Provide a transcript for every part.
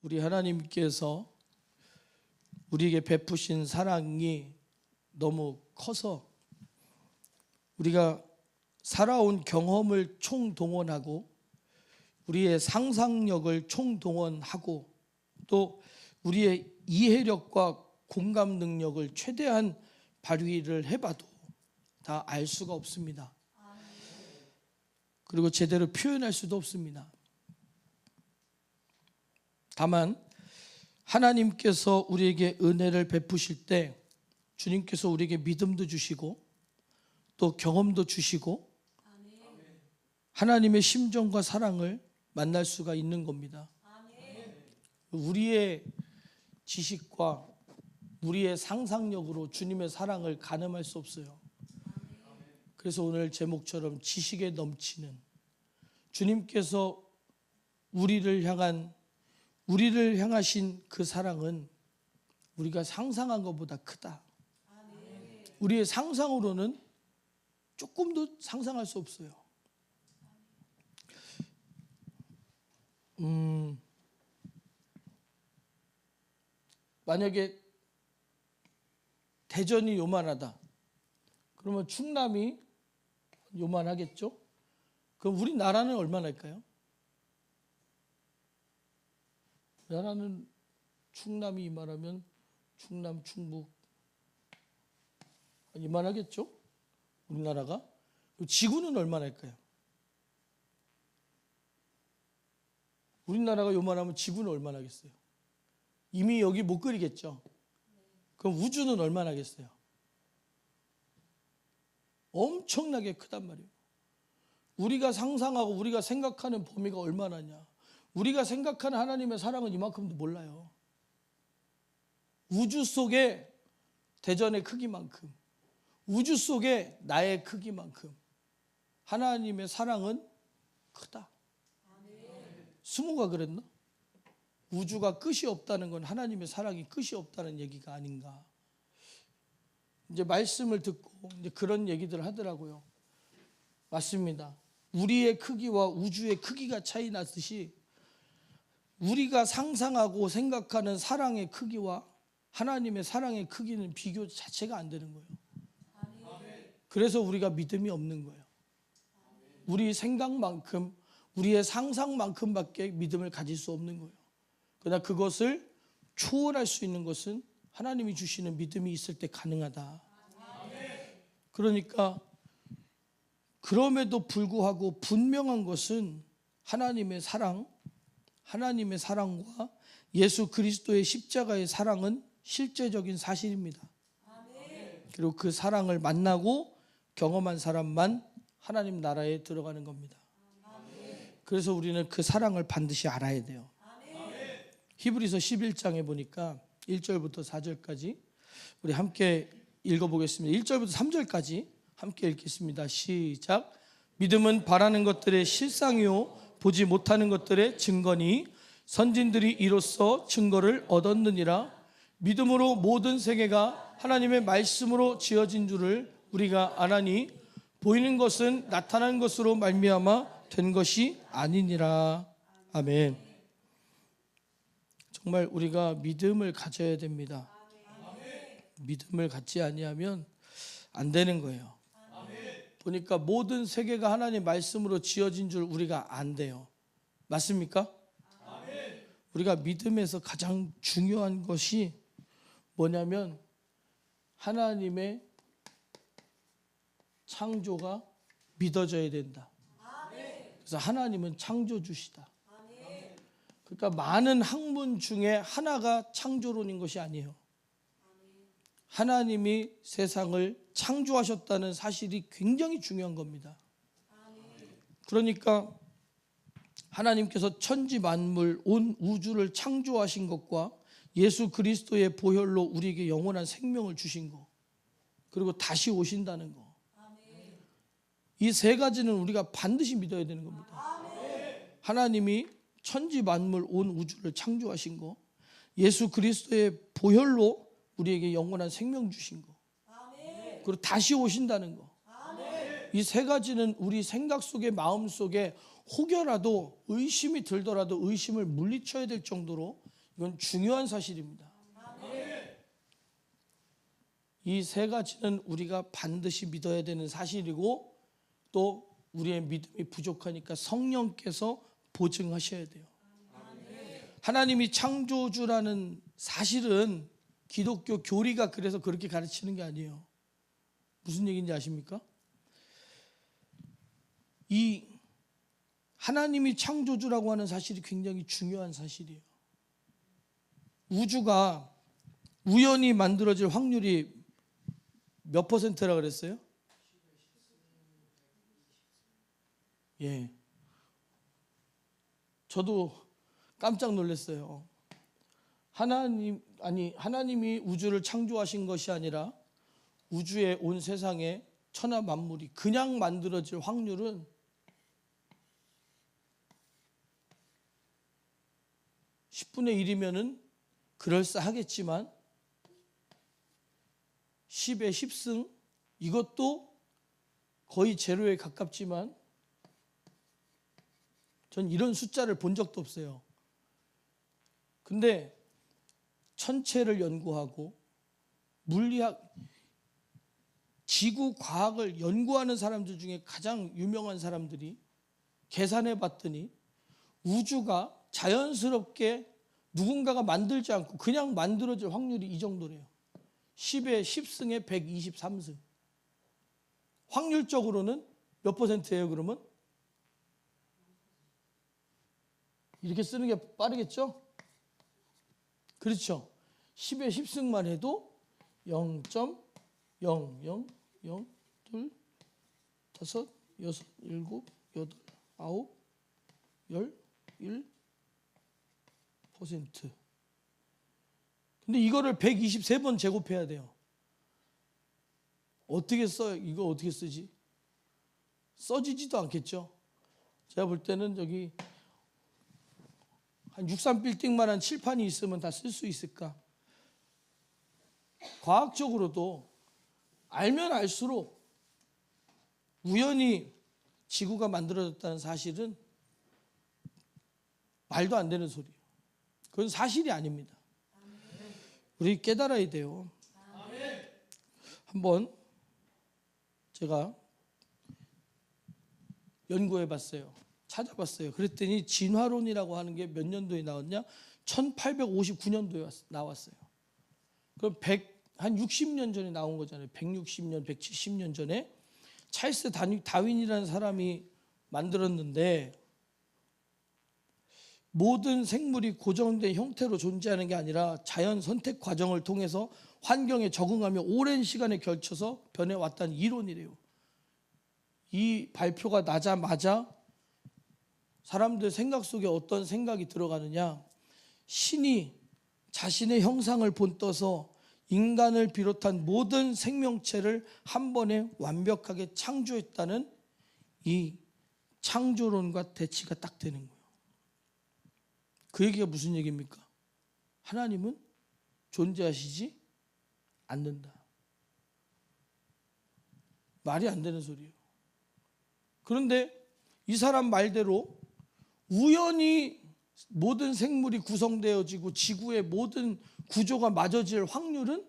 우리 하나님께서 우리에게 베푸신 사랑이 너무 커서 우리가 살아온 경험을 총동원하고 우리의 상상력을 총동원하고 또 우리의 이해력과 공감 능력을 최대한 발휘를 해봐도 다 알 수가 없습니다. 그리고 제대로 표현할 수도 없습니다. 다만 하나님께서 우리에게 은혜를 베푸실 때 주님께서 우리에게 믿음도 주시고 또 경험도 주시고 하나님의 심정과 사랑을 만날 수가 있는 겁니다. 우리의 지식과 우리의 상상력으로 주님의 사랑을 가늠할 수 없어요. 그래서 오늘 제목처럼 지식에 넘치는 주님께서 우리를 향하신 그 사랑은 우리가 상상한 것보다 크다. 우리의 상상으로는 조금도 상상할 수 없어요. 만약에 대전이 요만하다 그러면 충남이 요만하겠죠? 그럼 우리나라는 얼마나 할까요? 나라는 충남이 이만하면 충남, 충북 이만하겠죠? 우리나라가. 지구는 얼마나 할까요? 우리나라가 요만하면 지구는 얼마나 하겠어요? 이미 여기 못 그리겠죠? 그럼 우주는 얼마나 하겠어요? 엄청나게 크단 말이에요. 우리가 상상하고 우리가 생각하는 범위가 얼마나냐. 우리가 생각하는 하나님의 사랑은 이만큼도 몰라요. 우주 속에 대전의 크기만큼, 우주 속에 나의 크기만큼 하나님의 사랑은 크다. 스무가 그랬나? 우주가 끝이 없다는 건 하나님의 사랑이 끝이 없다는 얘기가 아닌가. 이제 말씀을 듣고 이제 그런 얘기들을 하더라고요. 맞습니다. 우리의 크기와 우주의 크기가 차이 나듯이 우리가 상상하고 생각하는 사랑의 크기와 하나님의 사랑의 크기는 비교 자체가 안 되는 거예요. 그래서 우리가 믿음이 없는 거예요. 우리 생각만큼 우리의 상상만큼밖에 믿음을 가질 수 없는 거예요. 그러나 그것을 초월할 수 있는 것은 하나님이 주시는 믿음이 있을 때 가능하다. 그러니까 그럼에도 불구하고 분명한 것은 하나님의 사랑과 예수 그리스도의 십자가의 사랑은 실제적인 사실입니다. 그리고 그 사랑을 만나고 경험한 사람만 하나님 나라에 들어가는 겁니다. 그래서 우리는 그 사랑을 반드시 알아야 돼요. 히브리서 11장에 보니까 1절부터 4절까지 우리 함께 읽어보겠습니다. 1절부터 3절까지 함께 읽겠습니다. 시작. 믿음은 바라는 것들의 실상이요 보지 못하는 것들의 증거니 선진들이 이로써 증거를 얻었느니라. 믿음으로 모든 세계가 하나님의 말씀으로 지어진 줄을 우리가 아나니 보이는 것은 나타난 것으로 말미암아 된 것이 아니니라. 아멘. 정말 우리가 믿음을 가져야 됩니다. 믿음을 갖지 아니하면 안 되는 거예요. 보니까 모든 세계가 하나님의 말씀으로 지어진 줄 우리가 안 돼요. 맞습니까? 우리가 믿음에서 가장 중요한 것이 뭐냐면 하나님의 창조가 믿어져야 된다. 그래서 하나님은 창조주시다. 그러니까 많은 학문 중에 하나가 창조론인 것이 아니에요. 하나님이 세상을 창조하셨다는 사실이 굉장히 중요한 겁니다. 그러니까 하나님께서 천지 만물 온 우주를 창조하신 것과 예수 그리스도의 보혈로 우리에게 영원한 생명을 주신 것, 그리고 다시 오신다는 것, 이 세 가지는 우리가 반드시 믿어야 되는 겁니다. 하나님이 천지 만물 온 우주를 창조하신 것, 예수 그리스도의 보혈로 우리에게 영원한 생명 주신 것, 그리고 다시 오신다는 것, 이 세 가지는 우리 생각 속에 마음 속에 혹여라도 의심이 들더라도 의심을 물리쳐야 될 정도로 이건 중요한 사실입니다. 이 세 가지는 우리가 반드시 믿어야 되는 사실이고, 또 우리의 믿음이 부족하니까 성령께서 보증하셔야 돼요. 하나님이 창조주라는 사실은 기독교 교리가 그래서 그렇게 가르치는 게 아니에요. 무슨 얘기인지 아십니까? 이 하나님이 창조주라고 하는 사실이 굉장히 중요한 사실이에요. 우주가 우연히 만들어질 확률이 몇 퍼센트라 그랬어요? 예. 저도 깜짝 놀랐어요. 하나님이 우주를 창조하신 것이 아니라 우주에 온 세상에 천하 만물이 그냥 만들어질 확률은 10분의 1이면은 그럴싸하겠지만 10의 10승, 이것도 거의 제로에 가깝지만 전 이런 숫자를 본 적도 없어요. 근데 천체를 연구하고 물리학, 지구 과학을 연구하는 사람들 중에 가장 유명한 사람들이 계산해 봤더니 우주가 자연스럽게 누군가가 만들지 않고 그냥 만들어질 확률이 이 정도래요. 10의 10승에 123승. 확률적으로는 몇 퍼센트예요, 그러면? 이렇게 쓰는 게 빠르겠죠? 그렇죠. 10의 10승만 해도 0.0002, 5, 6, 7, 8, 9, 10, 11%. 근데 이거를 123번 제곱해야 돼요. 어떻게 써요? 이거 어떻게 쓰지? 써지지도 않겠죠? 제가 볼 때는 여기 한 63빌딩만한 칠판이 있으면 다 쓸 수 있을까? 과학적으로도 알면 알수록 우연히 지구가 만들어졌다는 사실은 말도 안 되는 소리예요. 그건 사실이 아닙니다. 우리 깨달아야 돼요. 한번 제가 연구해 봤어요. 찾아봤어요. 그랬더니 진화론이라고 하는 게 몇 년도에 나왔냐? 1859년도에 나왔어요. 그럼 한 60년 전에 나온 거잖아요. 160년, 170년 전에 찰스 다윈이라는 사람이 만들었는데, 모든 생물이 고정된 형태로 존재하는 게 아니라 자연 선택 과정을 통해서 환경에 적응하며 오랜 시간에 걸쳐서 변해왔다는 이론이래요. 이 발표가 나자마자 사람들 생각 속에 어떤 생각이 들어가느냐? 신이 자신의 형상을 본떠서 인간을 비롯한 모든 생명체를 한 번에 완벽하게 창조했다는 이 창조론과 대치가 딱 되는 거예요. 그 얘기가 무슨 얘기입니까? 하나님은 존재하시지 않는다. 말이 안 되는 소리예요. 그런데 이 사람 말대로 우연히 모든 생물이 구성되어지고 지구의 모든 구조가 맞아질 확률은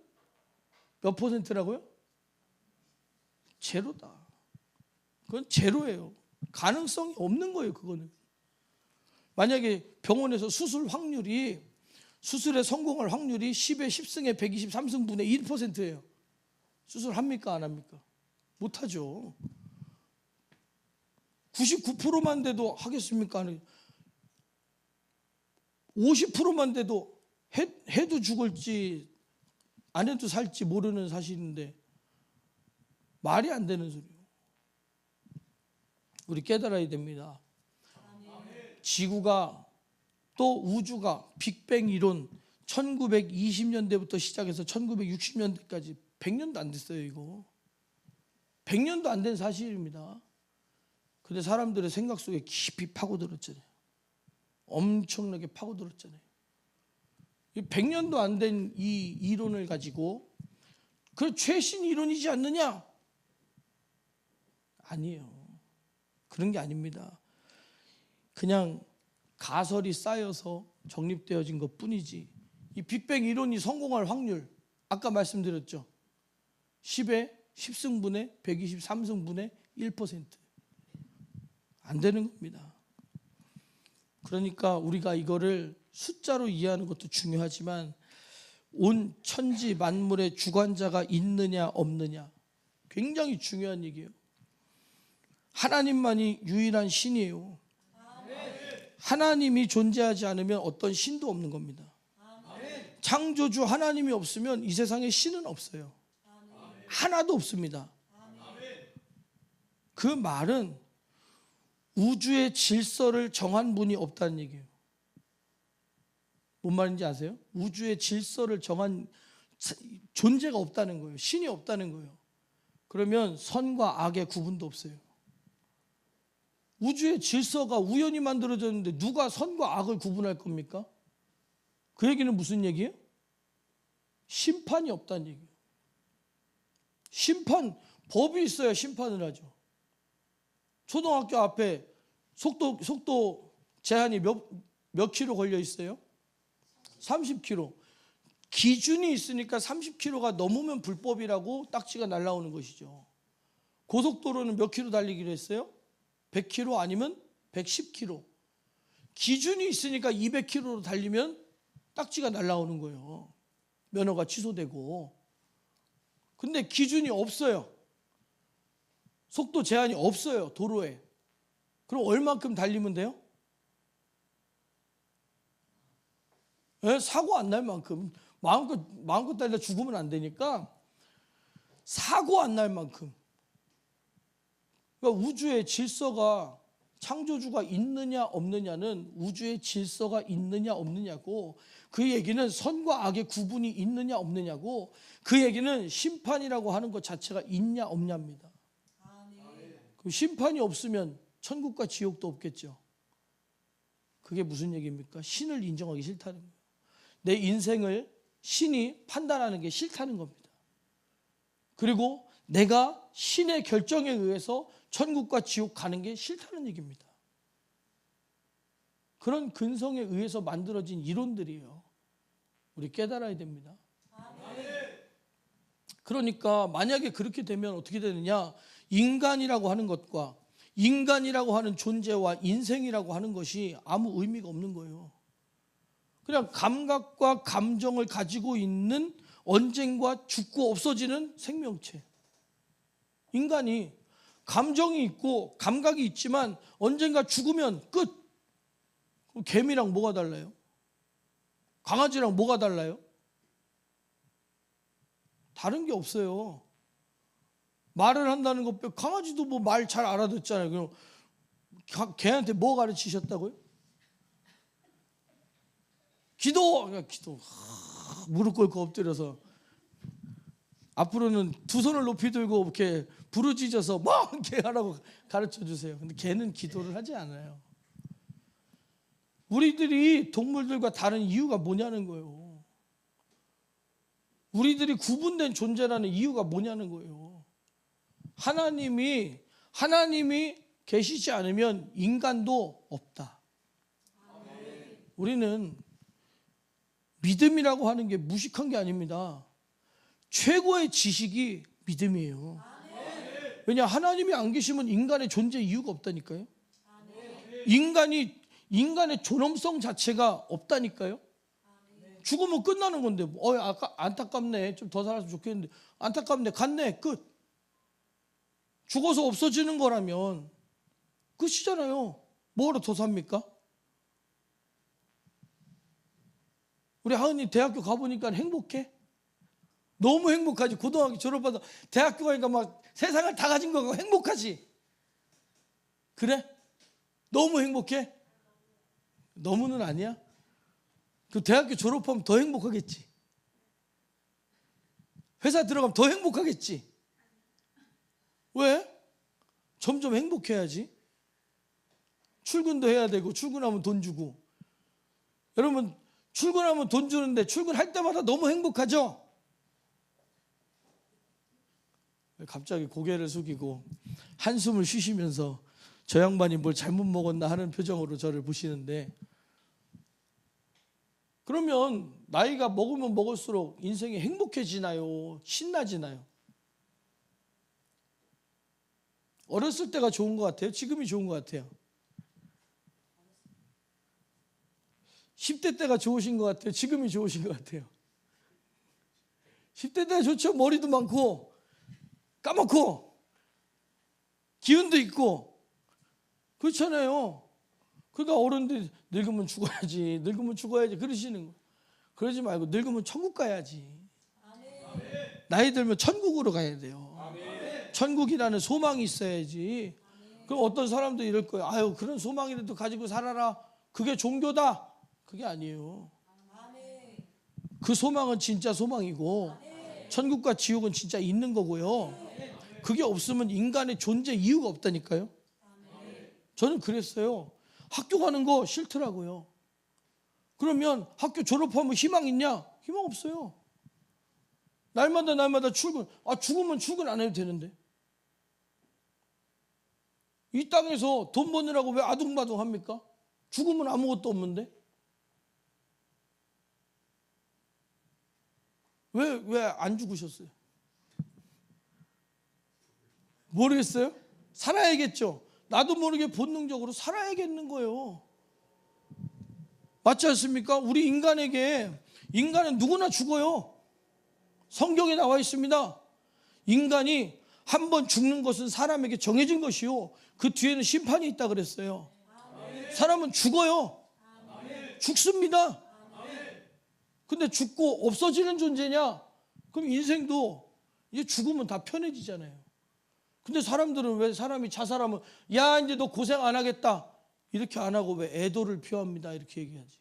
몇 퍼센트라고요? 제로다. 그건 제로예요. 가능성이 없는 거예요, 그거는. 만약에 병원에서 수술에 성공할 확률이 10의 10승에 123승분의 1%예요. 수술합니까? 안 합니까? 못하죠. 99%만 돼도 하겠습니까? 50%만 돼도 해도 죽을지 안 해도 살지 모르는 사실인데 말이 안 되는 소리예요. 우리 깨달아야 됩니다. 지구가 또 우주가 빅뱅 이론 1920년대부터 시작해서 1960년대까지 100년도 안 됐어요. 이거 100년도 안 된 사실입니다. 근데 사람들의 생각 속에 깊이 파고들었잖아요. 엄청나게 파고들었잖아요. 100년도 안 된 이 이론을 가지고 그 최신 이론이지 않느냐? 아니에요. 그런 게 아닙니다. 그냥 가설이 쌓여서 정립되어진 것 뿐이지, 이 빅뱅 이론이 성공할 확률 아까 말씀드렸죠. 10에 10승분의 123승분의 1%. 안 되는 겁니다. 그러니까 우리가 이거를 숫자로 이해하는 것도 중요하지만 온 천지 만물의 주관자가 있느냐 없느냐 굉장히 중요한 얘기예요. 하나님만이 유일한 신이에요. 하나님이 존재하지 않으면 어떤 신도 없는 겁니다. 창조주 하나님이 없으면 이 세상에 신은 없어요. 하나도 없습니다. 그 말은 우주의 질서를 정한 분이 없다는 얘기예요. 뭔 말인지 아세요? 우주의 질서를 정한 존재가 없다는 거예요. 신이 없다는 거예요. 그러면 선과 악의 구분도 없어요. 우주의 질서가 우연히 만들어졌는데 누가 선과 악을 구분할 겁니까? 그 얘기는 무슨 얘기예요? 심판이 없다는 얘기예요. 법이 있어야 심판을 하죠. 초등학교 앞에 속도 제한이 몇 킬로 걸려 있어요? 30km. 기준이 있으니까 30km가 넘으면 불법이라고 딱지가 날라오는 것이죠. 고속도로는 몇 킬로 달리기로 했어요? 100km 아니면 110km. 기준이 있으니까 200km로 달리면 딱지가 날라오는 거예요. 면허가 취소되고. 근데 기준이 없어요. 속도 제한이 없어요, 도로에. 그럼 얼마큼 달리면 돼요? 사고 안 날 만큼. 마음껏 달려 죽으면 안 되니까 사고 안 날 만큼. 그러니까 우주의 질서가, 창조주가 있느냐 없느냐는 우주의 질서가 있느냐 없느냐고, 그 얘기는 선과 악의 구분이 있느냐 없느냐고, 그 얘기는 심판이라고 하는 것 자체가 있냐 없냐입니다. 그럼 심판이 없으면 천국과 지옥도 없겠죠. 그게 무슨 얘기입니까? 신을 인정하기 싫다는 거예요. 내 인생을 신이 판단하는 게 싫다는 겁니다. 그리고 내가 신의 결정에 의해서 천국과 지옥 가는 게 싫다는 얘기입니다. 그런 근성에 의해서 만들어진 이론들이에요. 우리 깨달아야 됩니다. 그러니까 만약에 그렇게 되면 어떻게 되느냐, 인간이라고 하는 것과 인간이라고 하는 존재와 인생이라고 하는 것이 아무 의미가 없는 거예요. 그냥 감각과 감정을 가지고 있는 언젠가 죽고 없어지는 생명체. 인간이 감정이 있고 감각이 있지만 언젠가 죽으면 끝. 개미랑 뭐가 달라요? 강아지랑 뭐가 달라요? 다른 게 없어요. 말을 한다는 것 빼고, 강아지도 뭐 말 잘 알아듣잖아요. 그럼 걔한테 뭐 가르치셨다고요? 기도. 무릎 꿇고 엎드려서 앞으로는 두 손을 높이 들고 이렇게 부르짖어서 뭐 이렇게 하라고 가르쳐 주세요. 근데 걔는 기도를 하지 않아요. 우리들이 동물들과 다른 이유가 뭐냐는 거예요. 우리들이 구분된 존재라는 이유가 뭐냐는 거예요. 하나님이 계시지 않으면 인간도 없다. 우리는 믿음이라고 하는 게 무식한 게 아닙니다. 최고의 지식이 믿음이에요. 왜냐, 하나님이 안 계시면 인간의 존재 이유가 없다니까요. 인간의 존엄성 자체가 없다니까요. 죽으면 끝나는 건데, 아까 안타깝네, 좀 더 살았으면 좋겠는데, 안타깝네, 갔네, 끝. 죽어서 없어지는 거라면 끝이잖아요. 뭐로 더 삽니까? 우리 하은이 대학교 가보니까 행복해? 너무 행복하지. 고등학교 졸업하다 대학교 가니까 막 세상을 다 가진 거고 행복하지. 그래? 너무 행복해? 너무는 아니야? 그 대학교 졸업하면 더 행복하겠지. 회사 들어가면 더 행복하겠지. 왜? 점점 행복해야지. 출근도 해야 되고, 출근하면 돈 주고. 여러분, 출근하면 돈 주는데 출근할 때마다 너무 행복하죠? 갑자기 고개를 숙이고 한숨을 쉬시면서 저 양반이 뭘 잘못 먹었나 하는 표정으로 저를 보시는데, 그러면 나이가 먹으면 먹을수록 인생이 행복해지나요? 신나지나요? 어렸을 때가 좋은 것 같아요? 지금이 좋은 것 같아요? 10대 때가 좋으신 것 같아요? 지금이 좋으신 것 같아요? 10대 때가 좋죠. 머리도 많고 까맣고 기운도 있고 그렇잖아요. 그러니까 어른들이 늙으면 죽어야지, 늙으면 죽어야지 그러시는 거. 그러지 말고 늙으면 천국 가야지. 나이 들면 천국으로 가야 돼요. 천국이라는 소망이 있어야지. 그럼 어떤 사람도 이럴 거예요. 아유, 그런 소망이라도 가지고 살아라. 그게 종교다. 그게 아니에요. 그 소망은 진짜 소망이고 천국과 지옥은 진짜 있는 거고요. 그게 없으면 인간의 존재 이유가 없다니까요. 저는 그랬어요. 학교 가는 거 싫더라고요. 그러면 학교 졸업하면 희망 있냐? 희망 없어요. 날마다 출근. 죽으면 출근 안 해도 되는데. 이 땅에서 돈 버느라고 왜 아둥바둥 합니까? 죽으면 아무것도 없는데. 왜 안 죽으셨어요? 모르겠어요? 살아야겠죠. 나도 모르게 본능적으로 살아야겠는 거예요. 맞지 않습니까? 우리 인간은 누구나 죽어요. 성경에 나와 있습니다. 인간이 한 번 죽는 것은 사람에게 정해진 것이요, 그 뒤에는 심판이 있다 그랬어요. 사람은 죽어요. 죽습니다. 근데 죽고 없어지는 존재냐? 그럼 인생도 이제 죽으면 다 편해지잖아요. 근데 사람들은 왜 사람이 자살하면 야 이제 너 고생 안 하겠다 이렇게 안 하고 왜 애도를 표합니다 이렇게 얘기하지?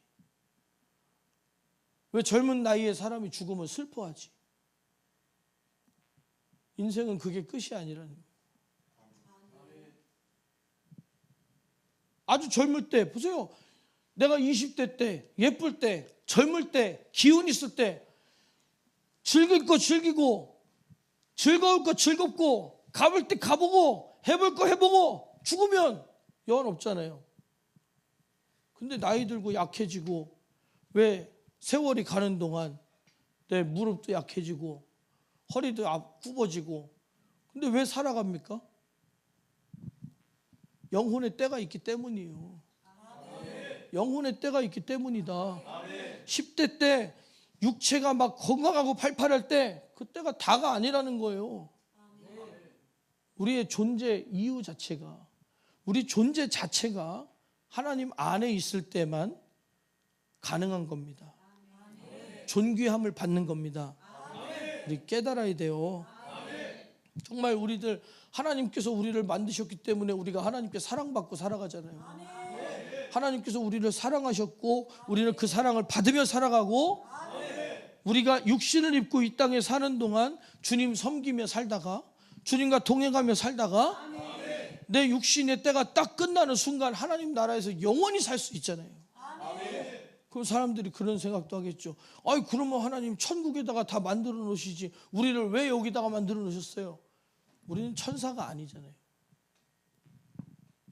왜 젊은 나이에 사람이 죽으면 슬퍼하지? 인생은 그게 끝이 아니라는 거예요. 아주 젊을 때 보세요. 내가 20대 때 예쁠 때 젊을 때 기운 있을 때 즐길 거 즐기고 즐거울 거 즐겁고 가볼 때 가보고 해볼 거 해보고 죽으면 여한 없잖아요. 근데 나이 들고 약해지고 왜 세월이 가는 동안 내 무릎도 약해지고 허리도 굽어지고 근데 왜 살아갑니까? 영혼의 때가 있기 때문이에요. 영혼의 때가 있기 때문이다. 10대 때 육체가 막 건강하고 팔팔할 때 그때가 다가 아니라는 거예요. 우리의 존재 이유 자체가, 우리 존재 자체가 하나님 안에 있을 때만 가능한 겁니다. 존귀함을 받는 겁니다. 우리 깨달아야 돼요. 정말 우리들 하나님께서 우리를 만드셨기 때문에 우리가 하나님께 사랑받고 살아가잖아요. 하나님께서 우리를 사랑하셨고 우리는 그 사랑을 받으며 살아가고 우리가 육신을 입고 이 땅에 사는 동안 주님 섬기며 살다가 주님과 동행하며 살다가 내 육신의 때가 딱 끝나는 순간 하나님 나라에서 영원히 살 수 있잖아요. 그럼 사람들이 그런 생각도 하겠죠. 아이 그러면 하나님 천국에다가 다 만들어 놓으시지 우리를 왜 여기다가 만들어 놓으셨어요? 우리는 천사가 아니잖아요.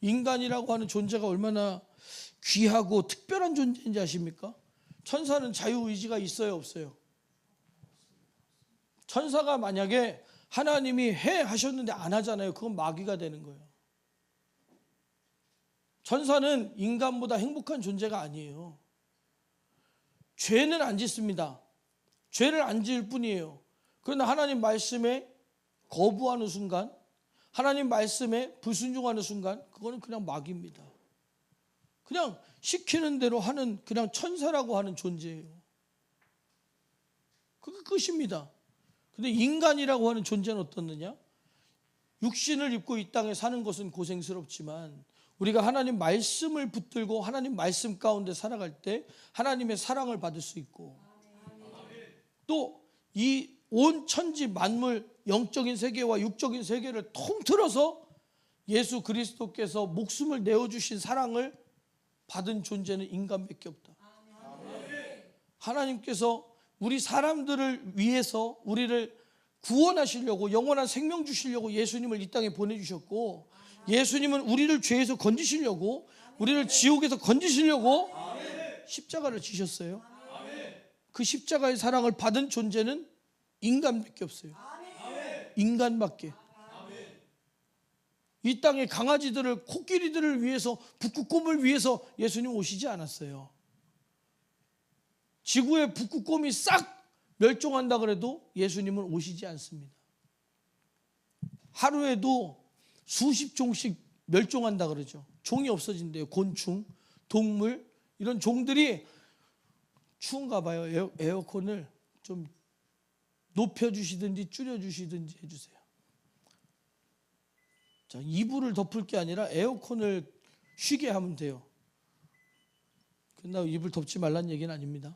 인간이라고 하는 존재가 얼마나 귀하고 특별한 존재인지 아십니까? 천사는 자유의지가 있어요 없어요? 천사가 만약에 하나님이 해 하셨는데 안 하잖아요. 그건 마귀가 되는 거예요. 천사는 인간보다 행복한 존재가 아니에요. 죄는 안 짓습니다. 죄를 안 지을 뿐이에요. 그러나 하나님 말씀에 거부하는 순간, 하나님 말씀에 불순종하는 순간 그거는 그냥 마귀입니다. 그냥 시키는 대로 하는 그냥 천사라고 하는 존재예요. 그게 끝입니다. 근데 인간이라고 하는 존재는 어떻느냐? 육신을 입고 이 땅에 사는 것은 고생스럽지만 우리가 하나님 말씀을 붙들고 하나님 말씀 가운데 살아갈 때 하나님의 사랑을 받을 수 있고 또 이 온 천지 만물 영적인 세계와 육적인 세계를 통틀어서 예수 그리스도께서 목숨을 내어주신 사랑을 받은 존재는 인간밖에 없다. 하나님께서 우리 사람들을 위해서 우리를 구원하시려고 영원한 생명 주시려고 예수님을 이 땅에 보내주셨고 예수님은 우리를 죄에서 건지시려고, 우리를 지옥에서 건지시려고 십자가를 지셨어요. 그 십자가의 사랑을 받은 존재는 인간밖에 없어요. 인간밖에. 이 땅의 강아지들을, 코끼리들을 위해서, 북극곰을 위해서 예수님 오시지 않았어요. 지구의 북극곰이 싹 멸종한다 그래도 예수님은 오시지 않습니다. 하루에도 수십 종씩 멸종한다 그러죠. 종이 없어진대요. 곤충, 동물, 이런 종들이. 추운가 봐요. 에어컨을 좀 높여주시든지 줄여주시든지 해주세요. 자, 이불을 덮을 게 아니라 에어컨을 쉬게 하면 돼요. 그런다고 이불 덮지 말라는 얘기는 아닙니다.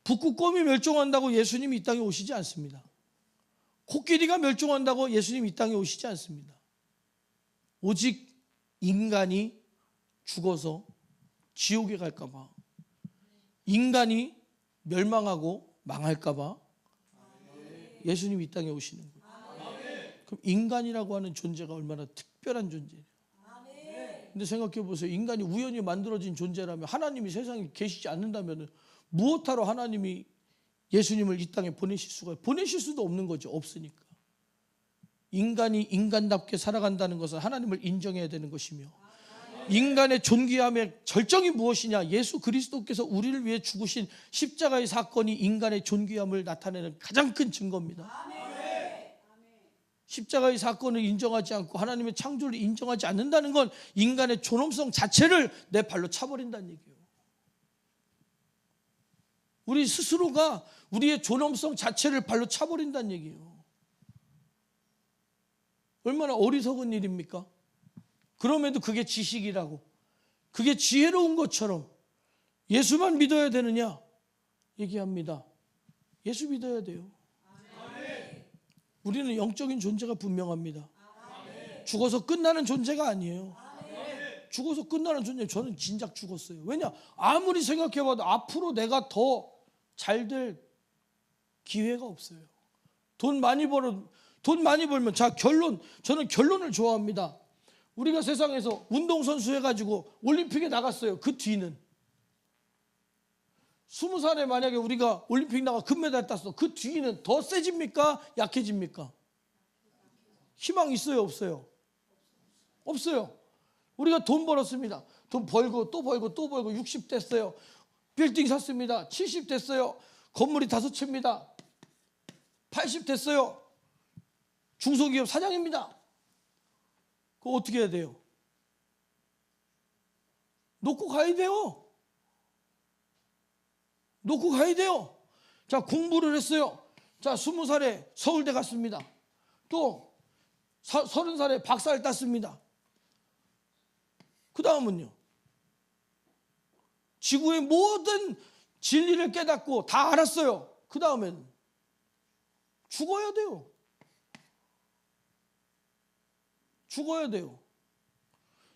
북극곰이 멸종한다고 예수님이 이 땅에 오시지 않습니다. 코끼리가 멸종한다고 예수님이 이 땅에 오시지 않습니다. 오직 인간이 죽어서 지옥에 갈까 봐, 인간이 멸망하고 망할까 봐 예수님이 이 땅에 오시는 거예요. 그럼 인간이라고 하는 존재가 얼마나 특별한 존재예요. 근데 생각해 보세요. 인간이 우연히 만들어진 존재라면, 하나님이 세상에 계시지 않는다면 무엇하러 하나님이 예수님을 이 땅에 보내실 수가, 보내실 수도 없는 거죠. 없으니까. 인간이 인간답게 살아간다는 것은 하나님을 인정해야 되는 것이며, 인간의 존귀함의 절정이 무엇이냐? 예수 그리스도께서 우리를 위해 죽으신 십자가의 사건이 인간의 존귀함을 나타내는 가장 큰 증거입니다. 십자가의 사건을 인정하지 않고 하나님의 창조를 인정하지 않는다는 건 인간의 존엄성 자체를 내 발로 차버린다는 얘기예요. 우리 스스로가 우리의 존엄성 자체를 발로 차버린다는 얘기예요. 얼마나 어리석은 일입니까? 그럼에도 그게 지식이라고, 그게 지혜로운 것처럼 예수만 믿어야 되느냐 얘기합니다. 예수 믿어야 돼요. 우리는 영적인 존재가 분명합니다. 죽어서 끝나는 존재가 아니에요. 죽어서 끝나는 존재. 저는 진작 죽었어요. 왜냐? 아무리 생각해봐도 앞으로 내가 더 잘 될 기회가 없어요. 돈 많이 벌면, 자, 결론, 저는 결론을 좋아합니다. 우리가 세상에서 운동선수 해가지고 올림픽에 나갔어요. 그 뒤는 20살에 만약에 우리가 올림픽 나가 금메달 땄어. 그 뒤는 더 세집니까? 약해집니까? 희망 있어요? 없어요? 없어요. 우리가 돈 벌었습니다. 돈 벌고 또 벌고 또 벌고 60 됐어요. 빌딩 샀습니다. 70 됐어요. 건물이 5채입니다. 80 됐어요. 중소기업 사장입니다. 그거 어떻게 해야 돼요? 놓고 가야 돼요. 놓고 가야 돼요. 자, 공부를 했어요. 자, 20살에 서울대 갔습니다. 또 30살에 박사를 땄습니다. 그 다음은요, 지구의 모든 진리를 깨닫고 다 알았어요. 그 다음엔 죽어야 돼요. 죽어야 돼요.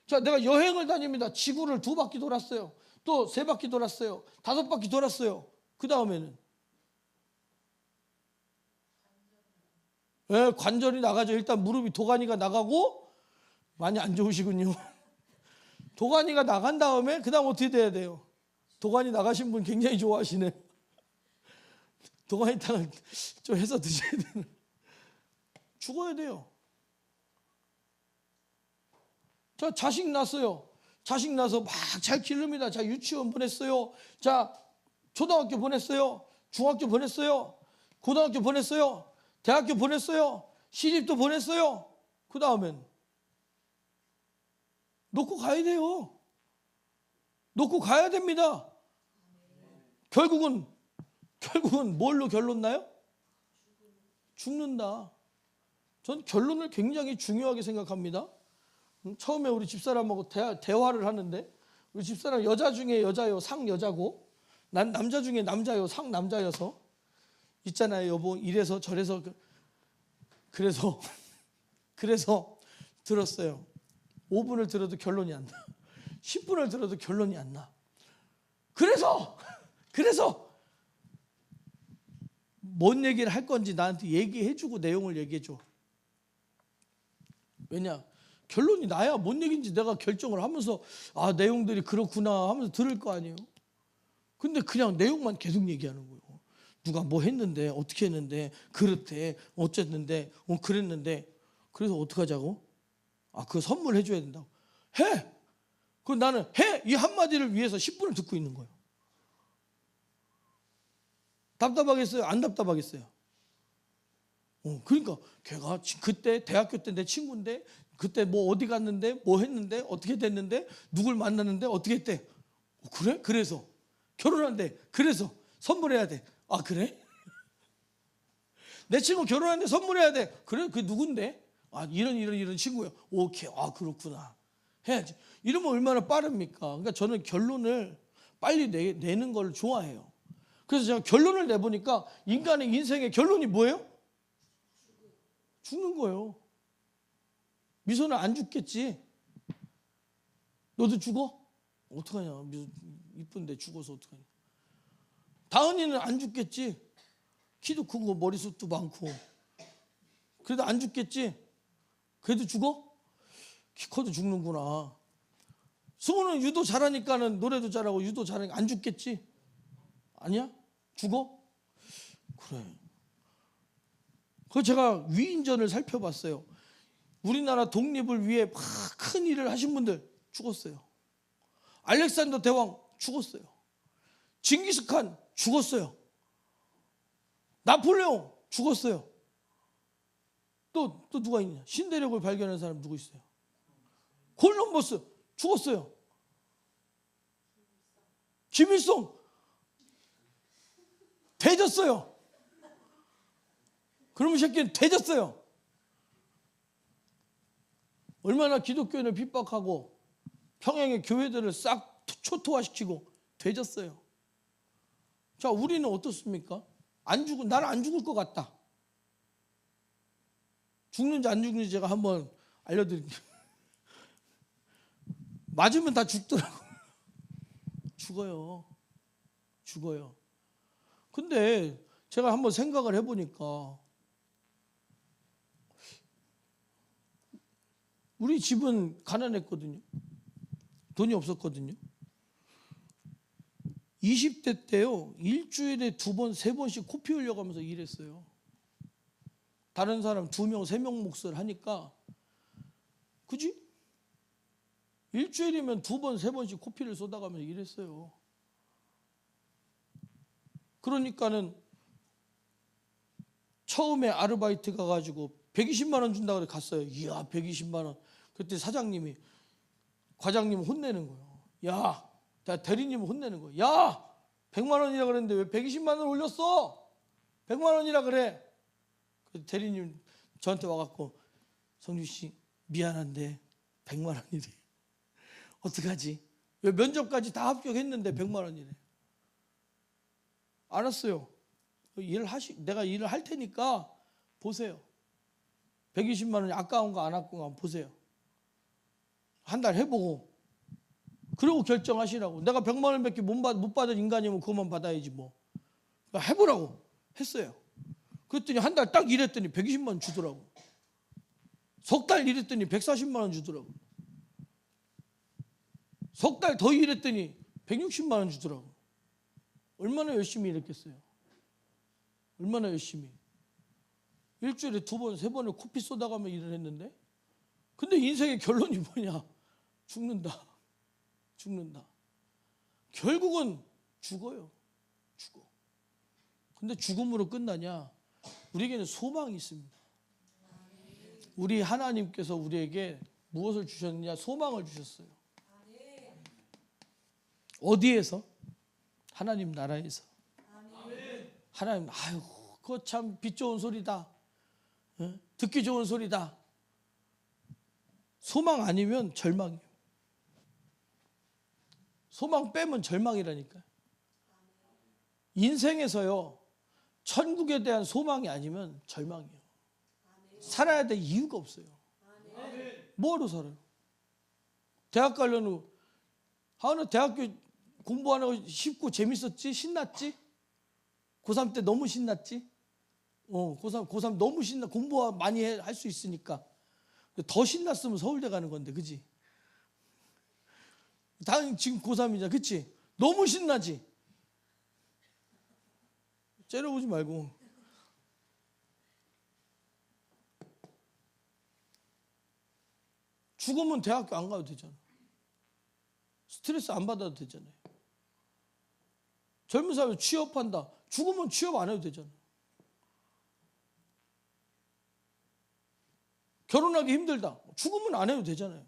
자, 내가 여행을 다닙니다. 지구를 2바퀴 돌았어요. 또 3바퀴 돌았어요. 5바퀴 돌았어요. 그 다음에는 관절이 나가죠. 일단 무릎이, 도가니가 나가고, 많이 안 좋으시군요. 도가니가 나간 다음에 그 다음 어떻게 돼야 돼요? 도가니 나가신 분 굉장히 좋아하시네. 도가니탕을 좀 해서 드셔야 되는. 죽어야 돼요. 자, 자식 낳았어요. 자식 낳아서 막 잘 기릅니다. 자, 유치원 보냈어요. 자, 초등학교 보냈어요. 중학교 보냈어요. 고등학교 보냈어요. 대학교 보냈어요. 시집도 보냈어요. 그 다음엔 놓고 가야 돼요. 놓고 가야 됩니다. 결국은 뭘로 결론 나요? 죽는다. 전 결론을 굉장히 중요하게 생각합니다. 처음에 우리 집사람하고 대화를 하는데, 우리 집사람 여자 중에 여자요, 상 여자고, 난 남자 중에 남자요, 상 남자여서, 있잖아요, 여보, 이래서 저래서. 그래서 들었어요. 5분을 들어도 결론이 안 나. 10분을 들어도 결론이 안 나. 그래서 뭔 얘기를 할 건지 나한테 얘기해주고 내용을 얘기해줘. 왜냐? 결론이 나야 뭔 얘기인지 내가 결정을 하면서 아, 내용들이 그렇구나 하면서 들을 거 아니에요. 근데 그냥 내용만 계속 얘기하는 거예요. 누가 뭐 했는데 어떻게 했는데 그렇대 어쨌는데 그랬는데 그래서 어떡하자고? 아, 그거 선물해 줘야 된다고. 해! 그 나는 해! 이 한마디를 위해서 10분을 듣고 있는 거예요. 답답하겠어요? 안 답답하겠어요? 그러니까 걔가 그때 대학교 때 내 친구인데 그때 뭐 어디 갔는데 뭐 했는데 어떻게 됐는데 누굴 만났는데 어떻게 했대. 그래? 그래서 결혼한대. 그래서 선물해야 돼. 아, 그래? 내 친구 결혼하는데 선물해야 돼. 그래? 그게 누군데? 아, 이런 친구야. 오케이. 아, 그렇구나. 해야지. 이러면 얼마나 빠릅니까? 그러니까 저는 결론을 빨리 내는 걸 좋아해요. 그래서 제가 결론을 내보니까 인간의 인생의 결론이 뭐예요? 죽는 거예요. 미소는 안 죽겠지. 너도 죽어? 어떡하냐. 미소 이쁜데 죽어서 어떡하냐. 다은이는 안 죽겠지. 키도 크고 머리숱도 많고. 그래도 안 죽겠지. 그래도 죽어? 키 커도 죽는구나. 승우는 유도 잘하니까는 노래도 잘하고 유도 잘하니까 안 죽겠지. 아니야? 죽어? 그래. 그래서 제가 위인전을 살펴봤어요. 우리나라 독립을 위해 막 큰 일을 하신 분들 죽었어요. 알렉산더 대왕 죽었어요. 징기스칸 죽었어요. 나폴레옹 죽었어요. 또 누가 있냐? 신대륙을 발견한 사람 누구 있어요? 콜럼버스 죽었어요. 김일성 되졌어요. 그러면 새끼는 되졌어요. 얼마나 기독교인을 핍박하고 평양의 교회들을 싹 초토화시키고 되졌어요. 자, 우리는 어떻습니까? 나는 안 죽을 것 같다. 죽는지 안 죽는지 제가 한번 알려드릴게요. 맞으면 다 죽더라고요. 죽어요. 근데 제가 한번 생각을 해보니까 우리 집은 가난했거든요. 돈이 없었거든요. 20대 때요, 일주일에 2번, 3번씩 코피 흘려가면서 일했어요. 다른 사람 2명, 3명 몫을 하니까, 그지? 일주일이면 2번, 3번씩 코피를 쏟아가면서 일했어요. 그러니까는 처음에 아르바이트 가가지고 120만 원 준다고 갔어요. 이야, 120만 원. 그때 사장님이, 과장님 혼내는 거예요. 야, 대리님 혼내는 거예요. 야, 100만 원이라 그랬는데 왜 120만 원을 올렸어? 100만 원이라 그래. 그 대리님 저한테 와갖고, 성주 씨 미안한데 100만 원이래. 어떡하지? 왜 면접까지 다 합격했는데 100만 원이래. 알았어요. 내가 일을 할 테니까 보세요. 120만 원이 아까운 거 안 아까운 거 보세요. 한 달 해보고 그리고 결정하시라고. 내가 100만 원밖에 못 받은 인간이면 그것만 받아야지 뭐. 해보라고 했어요. 그랬더니 한 달 딱 일했더니 120만 원 주더라고. 석 달 일했더니 140만 원 주더라고. 석 달 더 일했더니 160만 원 주더라고. 얼마나 열심히 일했겠어요. 얼마나 열심히. 일주일에 2번, 3번을 코피 쏟아가며 일을 했는데, 근데 인생의 결론이 뭐냐? 죽는다. 결국은 죽어요. 죽어. 근데 죽음으로 끝나냐? 우리에게는 소망이 있습니다. 우리 하나님께서 우리에게 무엇을 주셨느냐? 소망을 주셨어요. 어디에서? 하나님 나라에서. 하나님, 아유, 그거 참 빛 좋은 소리다. 듣기 좋은 소리다. 소망 아니면 절망이에요. 소망 빼면 절망이라니까요. 인생에서요, 천국에 대한 소망이 아니면 절망이에요. 살아야 될 이유가 없어요. 뭐하러 살아요? 대학 가려면, 하나 대학교 공부하는 거 쉽고 재밌었지? 신났지? 고3 때 너무 신났지? 고3 너무 공부 많이 할 수 있으니까. 더 신났으면 서울대 가는 건데, 그치? 당연히 지금 고3이잖아, 그치? 너무 신나지? 째려보지 말고. 죽으면 대학교 안 가도 되잖아. 스트레스 안 받아도 되잖아요. 젊은 사람이 취업한다. 죽으면 취업 안 해도 되잖아. 결혼하기 힘들다. 죽으면 안 해도 되잖아요.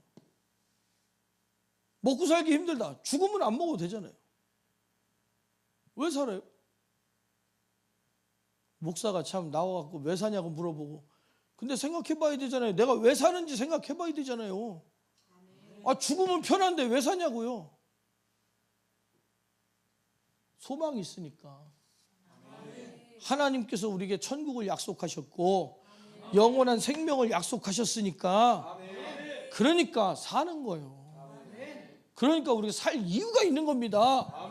먹고 살기 힘들다. 죽으면 안 먹어도 되잖아요. 왜 살아요? 목사가 참 나와갖고 왜 사냐고 물어보고, 근데 생각해봐야 되잖아요. 내가 왜 사는지 생각해봐야 되잖아요. 아, 죽으면 편한데 왜 사냐고요. 소망이 있으니까. 하나님께서 우리에게 천국을 약속하셨고 영원한 생명을 약속하셨으니까, 그러니까 사는 거예요. 그러니까 우리가 살 이유가 있는 겁니다.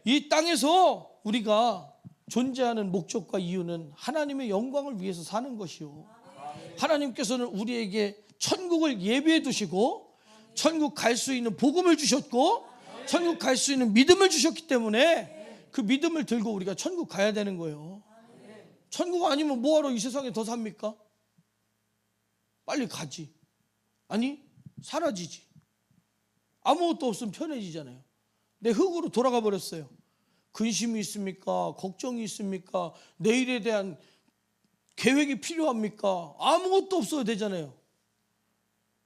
이 땅에서 우리가 존재하는 목적과 이유는 하나님의 영광을 위해서 사는 것이요, 하나님께서는 우리에게 천국을 예비해 두시고 천국 갈 수 있는 복음을 주셨고 천국 갈 수 있는 믿음을 주셨기 때문에 그 믿음을 들고 우리가 천국 가야 되는 거예요. 천국 아니면 뭐하러 이 세상에 더 삽니까? 빨리 가지. 아니, 사라지지. 아무것도 없으면 편해지잖아요. 내 흙으로 돌아가 버렸어요. 근심이 있습니까? 걱정이 있습니까? 내일에 대한 계획이 필요합니까? 아무것도 없어도 되잖아요.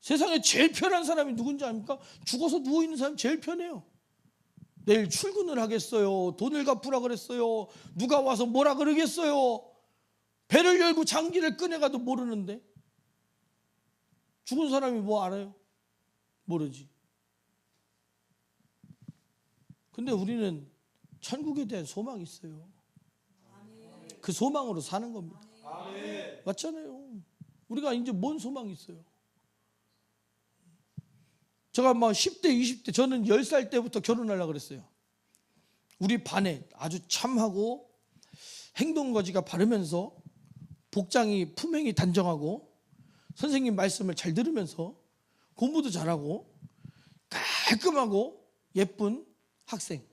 세상에 제일 편한 사람이 누군지 압니까? 죽어서 누워있는 사람이 제일 편해요. 내일 출근을 하겠어요? 돈을 갚으라 그랬어요? 누가 와서 뭐라 그러겠어요? 배를 열고 장기를 꺼내가도 모르는데, 죽은 사람이 뭐 알아요? 모르지. 근데 우리는 천국에 대한 소망이 있어요. 그 소망으로 사는 겁니다. 맞잖아요. 우리가 이제 뭔 소망이 있어요? 제가 막 10대, 20대, 저는 10살 때부터 결혼하려고 그랬어요. 우리 반에 아주 참하고 행동거지가 바르면서 복장이 품행이 단정하고 선생님 말씀을 잘 들으면서 공부도 잘하고 깔끔하고 예쁜 학생.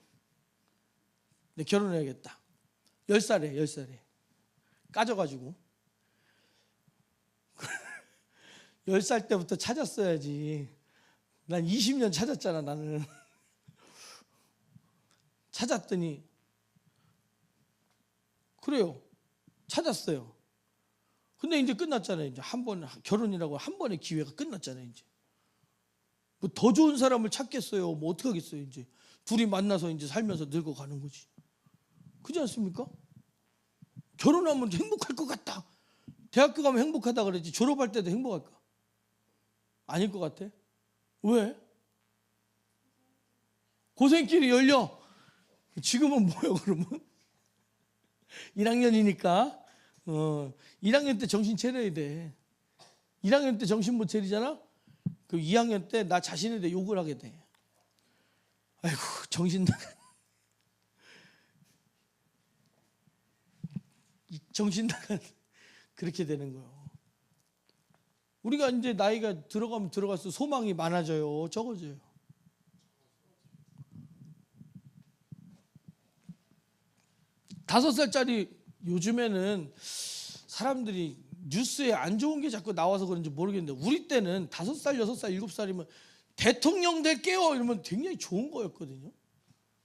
네, 결혼해야겠다. 10살에 까져가지고 10살 때부터 찾았어야지. 난 20년 찾았잖아. 나는 찾았더니 그래요, 찾았어요. 근데 이제 끝났잖아요. 이제 한 번 결혼이라고 한 번의 기회가 끝났잖아요. 이제 뭐 더 좋은 사람을 찾겠어요? 뭐 어떻게 하겠어요? 이제 둘이 만나서 이제 살면서 늙어가는 거지. 그렇지 않습니까? 결혼하면 행복할 것 같다. 대학교 가면 행복하다 그러지 졸업할 때도 행복할까? 아닐 것 같아. 왜? 고생길이 열려. 지금은 뭐예요 그러면? 1학년이니까 1학년 때 정신 차려야 돼. 1학년 때 정신 못 차리잖아? 그 2학년 때 나 자신에 대해 욕을 하게 돼. 아이고 정신 나간, 정신 나간 그렇게 되는 거예요. 우리가 이제 나이가 들어가면 들어갈수록 소망이 많아져요, 적어져요. 다섯 살짜리 요즘에는 사람들이 뉴스에 안 좋은 게 자꾸 나와서 그런지 모르겠는데 우리 때는 5살, 6살, 7살이면 대통령 될게요 이러면 굉장히 좋은 거였거든요.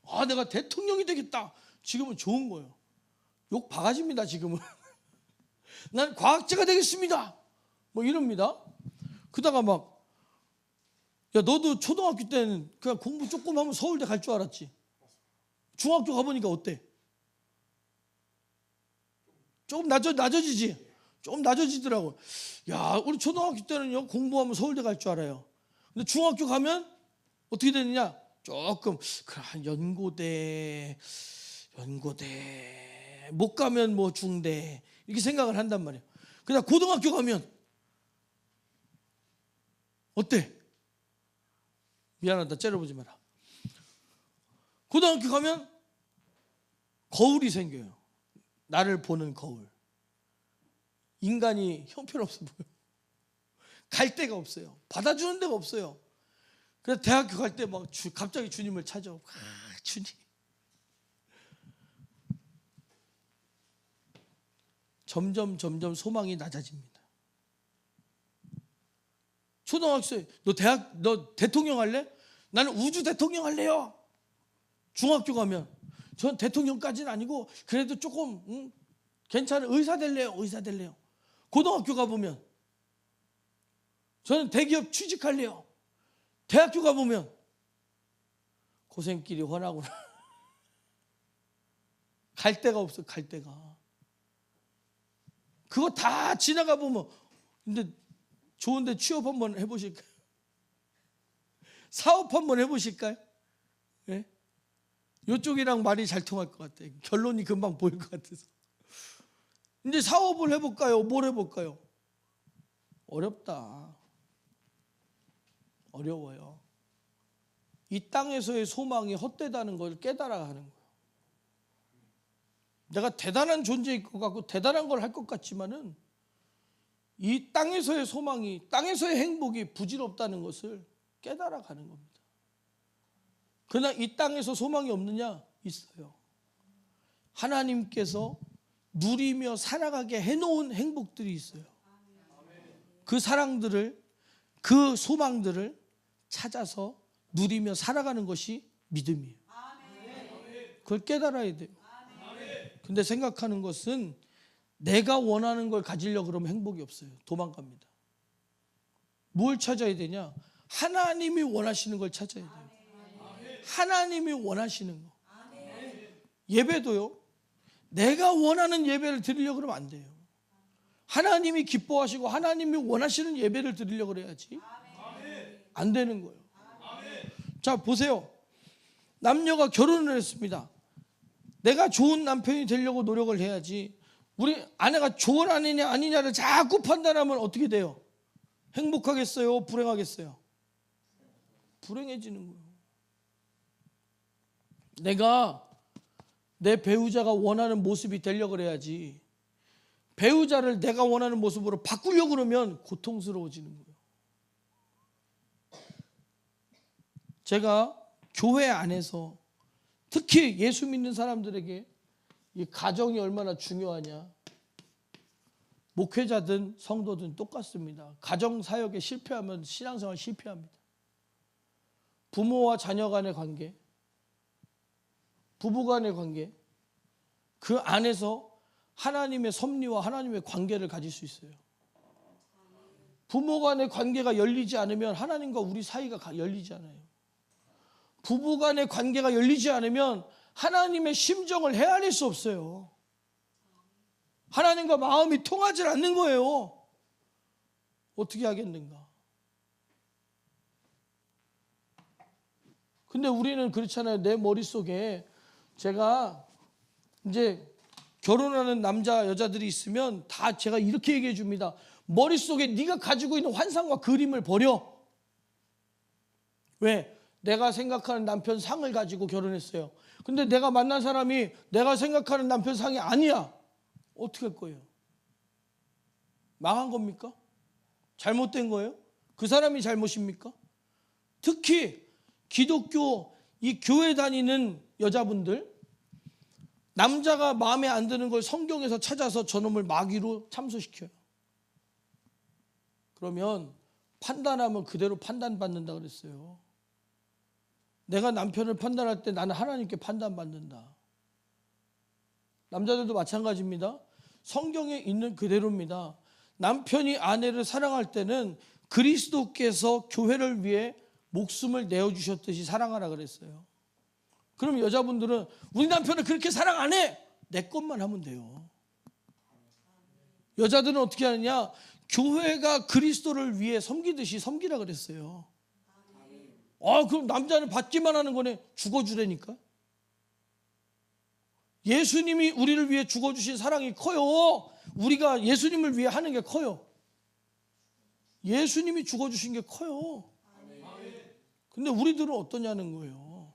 아, 내가 대통령이 되겠다. 지금은 좋은 거예요. 욕 바가지입니다 지금은. 난 과학자가 되겠습니다 뭐 이럽니다. 그다가 막, 야 너도 초등학교 때는 그냥 공부 조금 하면 서울대 갈 줄 알았지. 중학교 가보니까 어때? 조금 낮아지지. 좀 낮아지더라고. 야, 우리 초등학교 때는요 공부하면 서울대 갈 줄 알아요. 근데 중학교 가면 어떻게 되느냐? 조금 한 연고대 못 가면 뭐 중대 이렇게 생각을 한단 말이에요. 그냥 고등학교 가면 어때? 미안하다, 째려보지 마라. 고등학교 가면 거울이 생겨요. 나를 보는 거울. 인간이 형편없어 보여. 갈 데가 없어요. 받아주는 데가 없어요. 그래서 대학교 갈 때 막 갑자기 주님을 찾아오고, 주님. 점점 소망이 낮아집니다. 초등학생, 너 대통령 할래? 나는 우주 대통령 할래요. 중학교 가면 전 대통령까지는 아니고 그래도 조금 괜찮은 의사 될래요. 고등학교 가보면 저는 대기업 취직할래요. 대학교 가보면 고생길이 훤하구나. 갈 데가 없어. 갈 데가. 그거 다 지나가 보면, 근데 좋은데 취업 한번 해보실까요? 사업 한번 해보실까요? 네? 이쪽이랑 말이 잘 통할 것 같아요. 결론이 금방 보일 것 같아서. 이제 사업을 해볼까요? 뭘 해볼까요? 어렵다. 어려워요. 이 땅에서의 소망이 헛되다는 걸 깨달아가는 거예요. 내가 대단한 존재일 것 같고 대단한 걸 할 것 같지만은 이 땅에서의 소망이, 땅에서의 행복이 부질없다는 것을 깨달아가는 겁니다. 그러나 이 땅에서 소망이 없느냐? 있어요. 하나님께서 누리며 살아가게 해놓은 행복들이 있어요. 그 사랑들을, 그 소망들을 찾아서 누리며 살아가는 것이 믿음이에요. 그걸 깨달아야 돼요. 근데 생각하는 것은 내가 원하는 걸 가지려고 그러면 행복이 없어요. 도망갑니다. 뭘 찾아야 되냐? 하나님이 원하시는 걸 찾아야 돼요. 하나님이 원하시는 거. 예배도요, 내가 원하는 예배를 드리려고 그러면 안 돼요. 하나님이 기뻐하시고 하나님이 원하시는 예배를 드리려고 그래야지. 안 되는 거예요. 자, 보세요. 남녀가 결혼을 했습니다. 내가 좋은 남편이 되려고 노력을 해야지. 우리 아내가 좋은 아내냐 아니냐를 자꾸 판단하면 어떻게 돼요? 행복하겠어요? 불행하겠어요? 불행해지는 거예요. 내가 내 배우자가 원하는 모습이 되려고 그래야지. 배우자를 내가 원하는 모습으로 바꾸려고 그러면 고통스러워지는 거예요. 제가 교회 안에서 특히 예수 믿는 사람들에게 이 가정이 얼마나 중요하냐. 목회자든 성도든 똑같습니다. 가정 사역에 실패하면 신앙생활 실패합니다. 부모와 자녀 간의 관계, 부부 간의 관계, 그 안에서 하나님의 섭리와 하나님의 관계를 가질 수 있어요. 부모 간의 관계가 열리지 않으면 하나님과 우리 사이가 열리지 않아요. 부부 간의 관계가 열리지 않으면 하나님의 심정을 헤아릴 수 없어요. 하나님과 마음이 통하지 않는 거예요. 어떻게 하겠는가? 근데 우리는 그렇잖아요. 내 머릿속에 제가 이제 결혼하는 남자 여자들이 있으면 다 제가 이렇게 얘기해 줍니다. 머릿속에 네가 가지고 있는 환상과 그림을 버려. 왜? 내가 생각하는 남편 상을 가지고 결혼했어요. 근데 내가 만난 사람이 내가 생각하는 남편 상이 아니야. 어떻게 할 거예요? 망한 겁니까? 잘못된 거예요? 그 사람이 잘못입니까? 특히 기독교 이 교회 다니는 여자분들, 남자가 마음에 안 드는 걸 성경에서 찾아서 저놈을 마귀로 참소시켜요. 그러면 판단하면 그대로 판단받는다 그랬어요. 내가 남편을 판단할 때 나는 하나님께 판단받는다. 남자들도 마찬가지입니다. 성경에 있는 그대로입니다. 남편이 아내를 사랑할 때는 그리스도께서 교회를 위해 목숨을 내어주셨듯이 사랑하라 그랬어요. 그럼 여자분들은 우리 남편은 그렇게 사랑 안 해. 내 것만 하면 돼요. 여자들은 어떻게 하느냐? 교회가 그리스도를 위해 섬기듯이 섬기라 그랬어요. 그럼 남자는 받기만 하는 거네. 죽어주라니까. 예수님이 우리를 위해 죽어주신 사랑이 커요. 우리가 예수님을 위해 하는 게 커요. 예수님이 죽어주신 게 커요. 근데 우리들은 어떠냐는 거예요.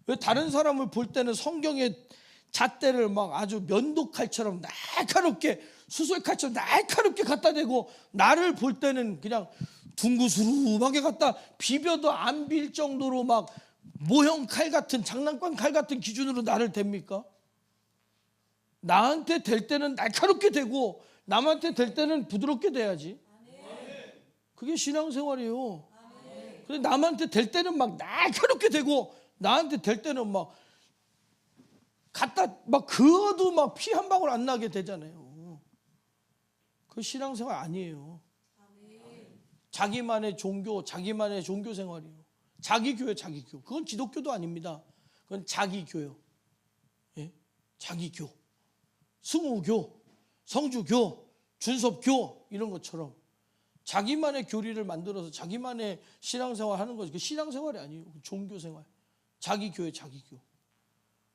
왜 다른 사람을 볼 때는 성경의 잣대를 막 아주 면도칼처럼 날카롭게 수소의 칼처럼 날카롭게 갖다 대고 나를 볼 때는 그냥 둥구스름하게 갖다 비벼도 안 빌 정도로 막 모형 칼 같은 장난감 칼 같은 기준으로 나를 댑니까? 나한테 댈 때는 날카롭게 대고 남한테 댈 때는 부드럽게 대야지. 그게 신앙생활이에요. 근데 남한테 댈 때는 막 날카롭게 대고 나한테 댈 때는 막 갖다 막 그어도 막 피 한 방울 안 나게 되잖아요. 그 신앙생활 아니에요. 자기만의 종교, 자기만의 종교 생활이에요. 자기 교회, 자기 교. 그건 기독교도 아닙니다. 그건 자기 교요. 예? 자기 교. 승우교, 성주교, 준섭교 이런 것처럼 자기만의 교리를 만들어서 자기만의 신앙생활 하는 거지. 그 신앙생활이 아니에요. 종교생활. 자기 교회, 자기 교.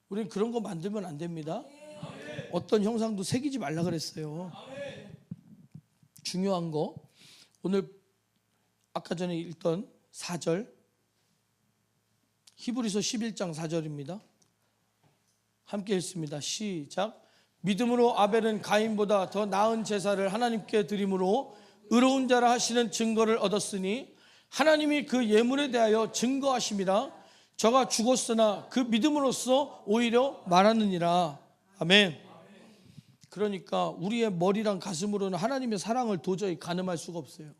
우리는 그런 거 만들면 안 됩니다. 어떤 형상도 새기지 말라 그랬어요. 중요한 거 오늘 아까 전에 읽던 4절 히브리서 11장 4절입니다. 함께 읽습니다. 시작. 믿음으로 아벨은 가인보다 더 나은 제사를 하나님께 드림으로 의로운 자라 하시는 증거를 얻었으니 하나님이 그 예물에 대하여 증거하심이라. 저가 죽었으나 그 믿음으로써 오히려 말하느니라. 아멘. 그러니까 우리의 머리랑 가슴으로는 하나님의 사랑을 도저히 가늠할 수가 없어요.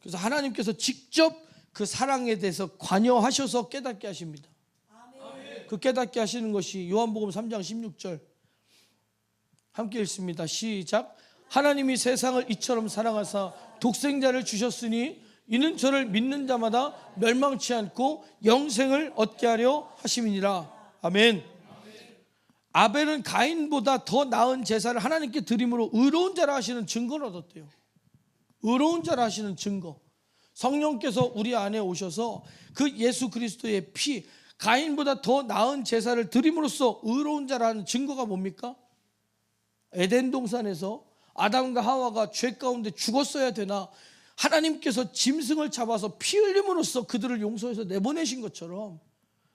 그래서 하나님께서 직접 그 사랑에 대해서 관여하셔서 깨닫게 하십니다. 그 깨닫게 하시는 것이 요한복음 3장 16절 함께 읽습니다. 시작. 하나님이 세상을 이처럼 사랑하사 독생자를 주셨으니 이는 저를 믿는 자마다 멸망치 않고 영생을 얻게 하려 하심이니라. 아멘. 아벨은 가인보다 더 나은 제사를 하나님께 드림으로 의로운 자라 하시는 증거를 얻었대요. 의로운 자라 하시는 증거. 성령께서 우리 안에 오셔서 그 예수 그리스도의 피, 가인보다 더 나은 제사를 드림으로써 의로운 자라는 증거가 뭡니까? 에덴 동산에서 아담과 하와가 죄 가운데 죽었어야 되나 하나님께서 짐승을 잡아서 피 흘림으로써 그들을 용서해서 내보내신 것처럼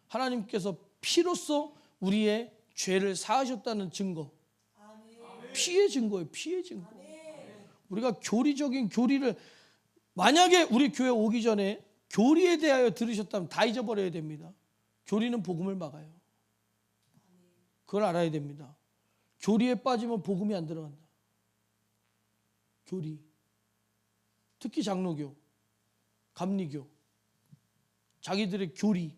하나님께서 피로써 우리의 죄를 사하셨다는 증거. 피의 증거예요. 피의 증거. 우리가 교리적인 교리를 만약에 우리 교회 오기 전에 교리에 대하여 들으셨다면 다 잊어버려야 됩니다. 교리는 복음을 막아요. 그걸 알아야 됩니다. 교리에 빠지면 복음이 안 들어간다. 교리. 특히 장로교, 감리교, 자기들의 교리.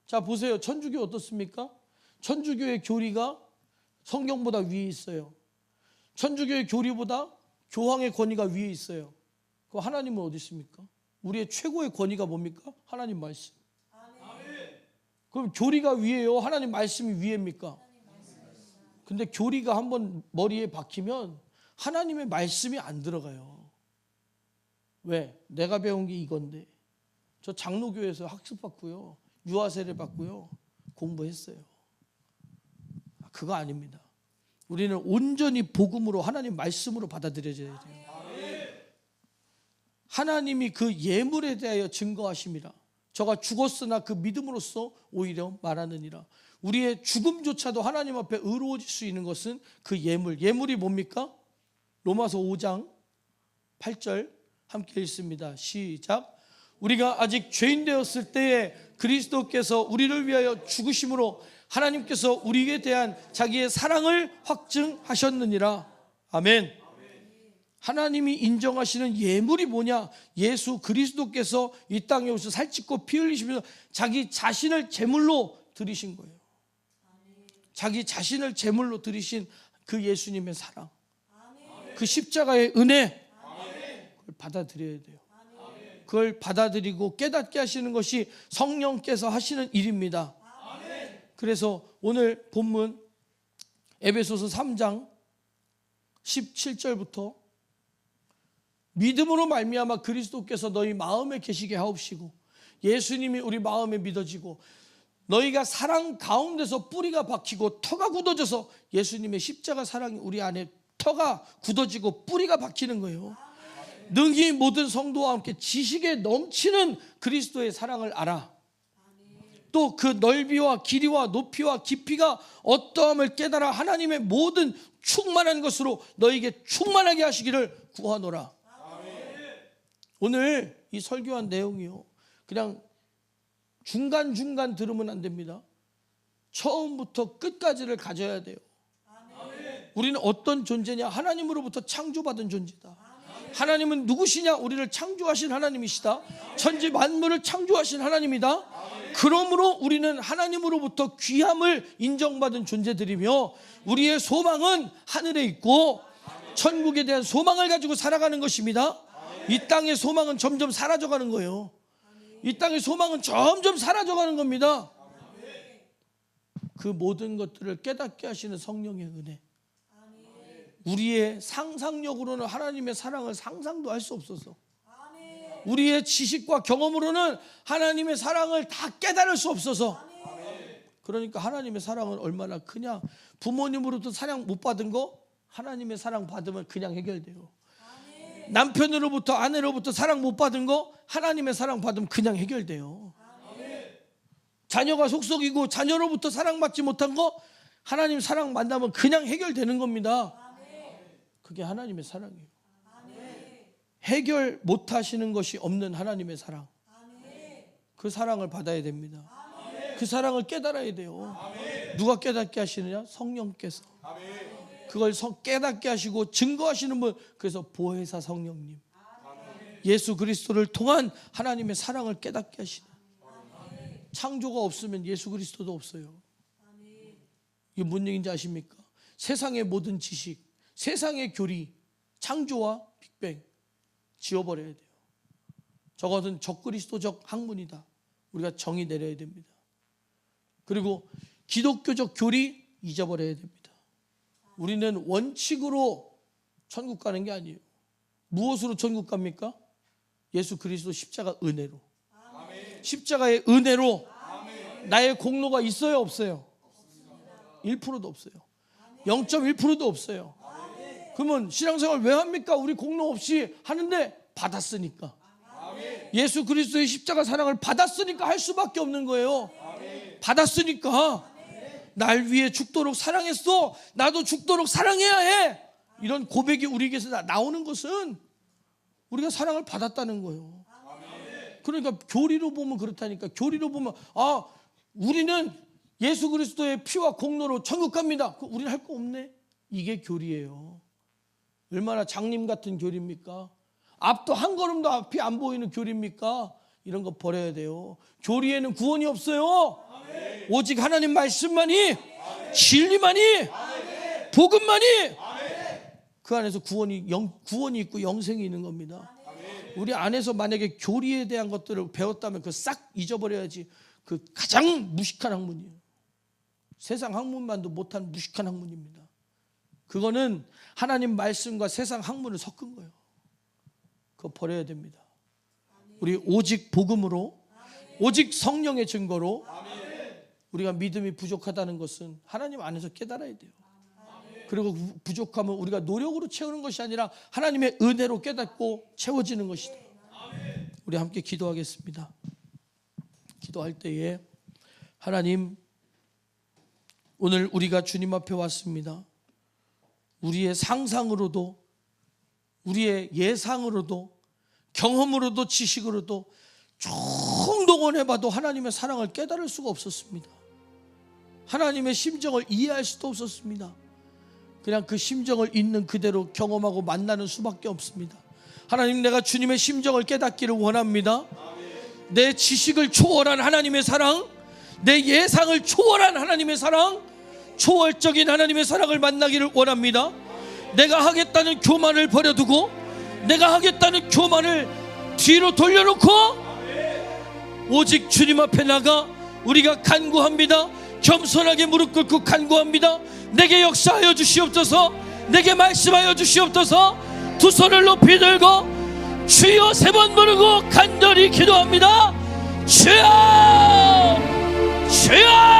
자 보세요. 천주교 어떻습니까? 천주교의 교리가 성경보다 위에 있어요. 천주교의 교리보다 교황의 권위가 위에 있어요. 그럼 하나님은 어디 있습니까? 우리의 최고의 권위가 뭡니까? 하나님 말씀. 그럼 교리가 위에요? 하나님 말씀이 위에입니까? 근데 교리가 한번 머리에 박히면 하나님의 말씀이 안 들어가요. 왜? 내가 배운 게 이건데. 저 장로교에서 학습받고요. 유아세례 받고요. 공부했어요. 그거 아닙니다. 우리는 온전히 복음으로 하나님 말씀으로 받아들여야 돼요. 하나님이 그 예물에 대하여 증거하심이라. 저가 죽었으나 그 믿음으로써 오히려 말하느니라. 우리의 죽음조차도 하나님 앞에 의로워질 수 있는 것은 그 예물. 예물이 뭡니까? 로마서 5장 8절 함께 읽습니다. 시작. 우리가 아직 죄인 되었을 때에 그리스도께서 우리를 위하여 죽으심으로 하나님께서 우리에 대한 자기의 사랑을 확증하셨느니라. 아멘. 하나님이 인정하시는 예물이 뭐냐? 예수 그리스도께서 이 땅에 오셔서 살찌고 피 흘리시면서 자기 자신을 제물로 드리신 거예요. 자기 자신을 제물로 드리신 그 예수님의 사랑, 그 십자가의 은혜, 그걸 받아들여야 돼요. 그걸 받아들이고 깨닫게 하시는 것이 성령께서 하시는 일입니다. 그래서 오늘 본문 에베소서 3장 17절부터 믿음으로 말미암아 그리스도께서 너희 마음에 계시게 하옵시고 예수님이 우리 마음에 믿어지고 너희가 사랑 가운데서 뿌리가 박히고 터가 굳어져서 예수님의 십자가 사랑이 우리 안에 터가 굳어지고 뿌리가 박히는 거예요. 능히 모든 성도와 함께 지식에 넘치는 그리스도의 사랑을 알아. 또 그 넓이와 길이와 높이와 깊이가 어떠함을 깨달아 하나님의 모든 충만한 것으로 너에게 충만하게 하시기를 구하노라. 오늘 이 설교한 내용이요, 그냥 중간중간 들으면 안 됩니다. 처음부터 끝까지를 가져야 돼요. 우리는 어떤 존재냐? 하나님으로부터 창조받은 존재다. 하나님은 누구시냐? 우리를 창조하신 하나님이시다. 천지 만물을 창조하신 하나님이다. 그러므로 우리는 하나님으로부터 귀함을 인정받은 존재들이며 우리의 소망은 하늘에 있고 천국에 대한 소망을 가지고 살아가는 것입니다. 이 땅의 소망은 점점 사라져가는 거예요. 이 땅의 소망은 점점 사라져가는 겁니다. 그 모든 것들을 깨닫게 하시는 성령의 은혜, 우리의 상상력으로는 하나님의 사랑을 상상도 할 수 없어서, 우리의 지식과 경험으로는 하나님의 사랑을 다 깨달을 수 없어서, 그러니까 하나님의 사랑은 얼마나 크냐. 부모님으로부터 사랑 못 받은 거 하나님의 사랑 받으면 그냥 해결돼요. 남편으로부터 아내로부터 사랑 못 받은 거 하나님의 사랑 받으면 그냥 해결돼요. 자녀가 속썩이고 자녀로부터 사랑받지 못한 거 하나님 사랑 만나면 그냥 해결되는 겁니다. 그게 하나님의 사랑이에요. 해결 못하시는 것이 없는 하나님의 사랑, 그 사랑을 받아야 됩니다. 그 사랑을 깨달아야 돼요. 누가 깨닫게 하시느냐? 성령께서. 그걸 깨닫게 하시고 증거하시는 분, 그래서 보혜사 성령님, 예수 그리스도를 통한 하나님의 사랑을 깨닫게 하시는. 창조가 없으면 예수 그리스도도 없어요. 이게 뭔 얘기인지 아십니까? 세상의 모든 지식, 세상의 교리, 창조와 빅뱅 지워버려야 돼요. 저것은 적그리스도적 학문이다. 우리가 정의 내려야 됩니다. 그리고 기독교적 교리 잊어버려야 됩니다. 우리는 원칙으로 천국 가는 게 아니에요. 무엇으로 천국 갑니까? 예수 그리스도 십자가 은혜로. 십자가의 은혜로. 나의 공로가 있어요, 없어요? 1%도 없어요. 0.1%도 없어요. 그러면 신앙생활 왜 합니까? 우리 공로 없이 하는데 받았으니까. 예수 그리스도의 십자가 사랑을 받았으니까 할 수밖에 없는 거예요. 받았으니까. 날 위해 죽도록 사랑했어, 나도 죽도록 사랑해야 해. 이런 고백이 우리에게서 나오는 것은 우리가 사랑을 받았다는 거예요. 그러니까 교리로 보면 그렇다니까. 교리로 보면 우리는 예수 그리스도의 피와 공로로 천국 갑니다. 우리는 할 거 없네. 이게 교리예요. 얼마나 장님 같은 교리입니까? 앞도 한 걸음도 앞이 안 보이는 교리입니까? 이런 거 버려야 돼요. 교리에는 구원이 없어요. 오직 하나님 말씀만이, 진리만이, 복음만이, 그 안에서 구원이 있고 영생이 있는 겁니다. 우리 안에서 만약에 교리에 대한 것들을 배웠다면 그거 싹 잊어버려야지. 그 가장 무식한 학문이에요. 세상 학문만도 못한 무식한 학문입니다. 그거는 하나님 말씀과 세상 학문을 섞은 거예요. 그거 버려야 됩니다. 우리 오직 복음으로, 오직 성령의 증거로 우리가 믿음이 부족하다는 것은 하나님 안에서 깨달아야 돼요. 그리고 부족하면 우리가 노력으로 채우는 것이 아니라 하나님의 은혜로 깨닫고 채워지는 것이다. 우리 함께 기도하겠습니다. 기도할 때에 하나님, 오늘 우리가 주님 앞에 왔습니다. 우리의 상상으로도, 우리의 예상으로도, 경험으로도, 지식으로도 총동원해봐도 하나님의 사랑을 깨달을 수가 없었습니다. 하나님의 심정을 이해할 수도 없었습니다. 그냥 그 심정을 있는 그대로 경험하고 만나는 수밖에 없습니다. 하나님, 내가 주님의 심정을 깨닫기를 원합니다. 내 지식을 초월한 하나님의 사랑, 내 예상을 초월한 하나님의 사랑, 초월적인 하나님의 사랑을 만나기를 원합니다. 내가 하겠다는 교만을 버려두고, 내가 하겠다는 교만을 뒤로 돌려놓고 오직 주님 앞에 나가 우리가 간구합니다. 겸손하게 무릎 꿇고 간구합니다. 내게 역사하여 주시옵소서. 내게 말씀하여 주시옵소서. 두 손을 높이 들고 주여 3번 부르고 간절히 기도합니다. 주여, 주여.